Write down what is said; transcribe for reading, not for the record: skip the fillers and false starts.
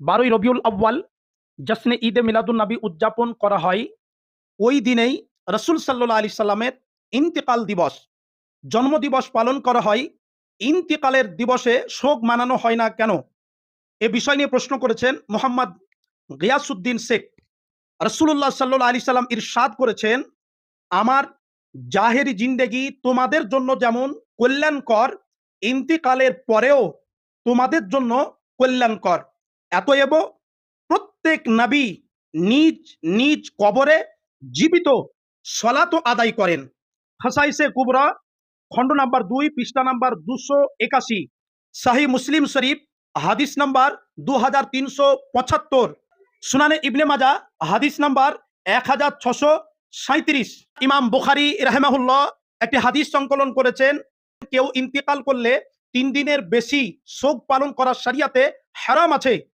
12ই রবিউল আউয়াল জশ্নে ঈদে মিলাদুন নবী উদযাপন করা হয়। ওই দিনেই রাসূল সাল্লাল্লাহু আলাইহি সাল্লামের ইন্তেকাল দিবস, জন্মদিবস পালন করা হয়। ইন্তেকালের দিবসে শোক মানানো হয় না কেন? এ বিষয় নিয়ে প্রশ্ন করেছেন মোহাম্মদ গিয়াসউদ্দিন শেখ। রাসূলুল্লাহ সাল্লাল্লাহু আলাইহি সাল্লাম ইরশাদ করেছেন, আমার জাহেরি জিন্দেগি তোমাদের জন্য যেমন কল্যাণকর, ইন্তিকালের পরেও তোমাদের জন্য কল্যাণকর। এতএব প্রত্যেক নবী নিজ নিজ কবরে জীবিত সলাত আদায় করেন। খাসাইসে কুবরা খণ্ড নাম্বার 2 পৃষ্ঠা নাম্বার 281, সাহি মুসলিম শরীফ হাদিস নাম্বার 2375, সুনানে ইবনে মাজা হাদিস নাম্বার 1637। ইমাম বুখারী রাহিমাহুল্লাহ একটি হাদিস সংকলন করেছেন, কেউ ইন্তেকাল করলে 3 দিনের বেশি শোক পালন করা শরিয়াতে হারাম আছে।